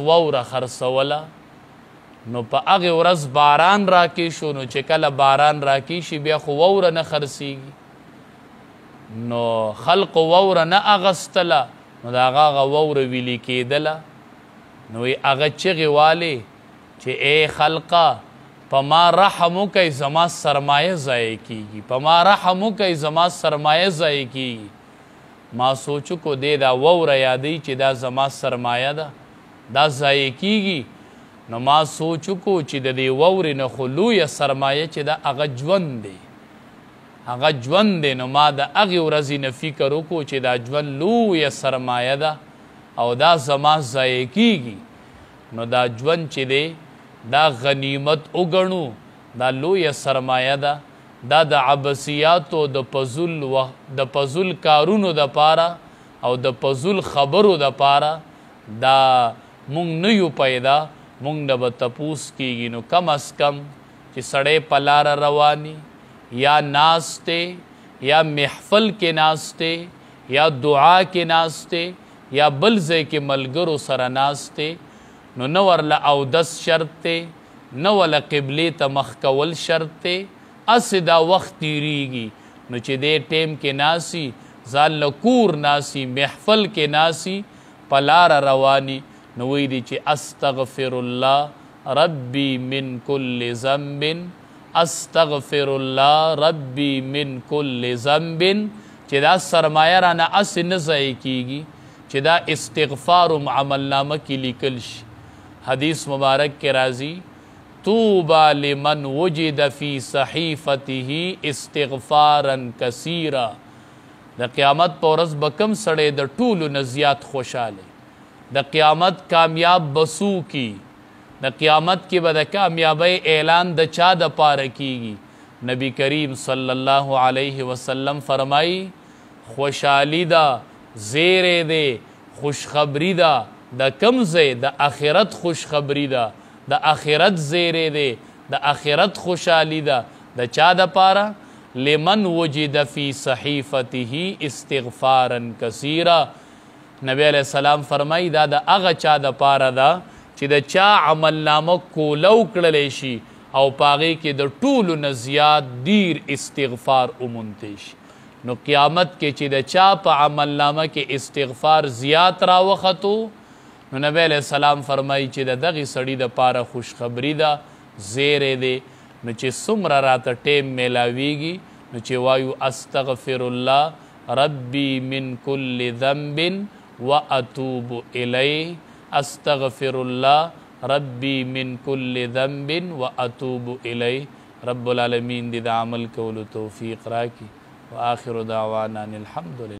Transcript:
واوره خرڅوله نو په هغې ورځ باران راکې شو نو چې کله باران راکې شي بیا خو واوره نه خرڅېږي نو خلقو واوره نه اغستله نو د هغه واوره ویلې کېدله نو هغه چغې والې چې ای خلقه په ما رحم وکئ زما سرمایه ضایع کېږي په ما رحم وکئ زما سرمایه ضایع کېږي ما سوچ وکړو دی دا واوره یادوي چې دا زما سرمایه ده دا ضایع کېږي نو ما سوچ وکړو چې د دې واورې نه خو لویه سرمایه چې ده هغه ژوند دی هغه ژوند دی نو ما د هغې ورځې نه فکر وکړو چې دا ژوند لویه سرمایه ده او دا زما ضایع کېږي نو دا ژوند چې دی دا غنیمت وګڼو دا لویه سرمایه ده دا د عباسیاتو د پزول کارونو دپاره او د پزول خبرو دپاره دا مونږ نه یو پیدا مونږ نه به تپوس کېږي نو کم از کم چې سړی په لاره رواني یا ناست دی یا محفل کې ناست دی یا دعا کې ناست دی یا بل ځای کې ملګرو سره ناست دی نو نه ورله اودس شرط دی نه ورله قبلې ته مخ کول شرط دی هسې دا وخت تیریږي نو چې دې ټیم کې ناسي ځان له کور ناسي محفل کې ناسي په لاره رواني نو وی دی چې استغفر الله ربي من كل ذنب استغفر الله ربي من كل ذنب چې دا سرمایه رانه هسې نه ضایع کېږي چې دا استغفار عملنامه کې لیکل شي حدیث مبارک کې راځي طوبى لمن وجد في صحیفته استغفارا کثیرا د قیامت په ورځ به کوم سړی د ټولو نه زیات خوشحاله د قیامت کامیاب بسو کی د قیامت کې به د کامیابی اعلان د چا دپاره کیږي نبی کریم صلی الله علیه وسلم فرمایي خوشحالی ده زیری دی خوشخبری ده د کوم ځای د آخرت خوشخبری ده د آخرت زیری دی د آخرت خوشحالی ده د چا دپاره لمن وجد فی صحیفته استغفارا کثیرا نبی علیہ السلام فرمائی دا د هغه چا دپاره ده چې د چا عملنامه کولو کړلی شي او په هغې کې د ټولو نه زیات ډیر استغفار ومونتی شي نو قیامت کې چې د چا په عملنامه کې استغفار زیات راوختو نو نبی علیہ السلام فرمایي چې د دغې سړي دپاره خوشخبري ده زیری دی نو چې څومره راته ټیم میلاویږي نو چې وایو استغفر الله ربي من كل ذنب واتوب الیه استغفر الله ربي من كل ذنب واتوب الیه رب العالمین دې د عمل کولو توفیق راکړي واخر دعوانا الحمد لله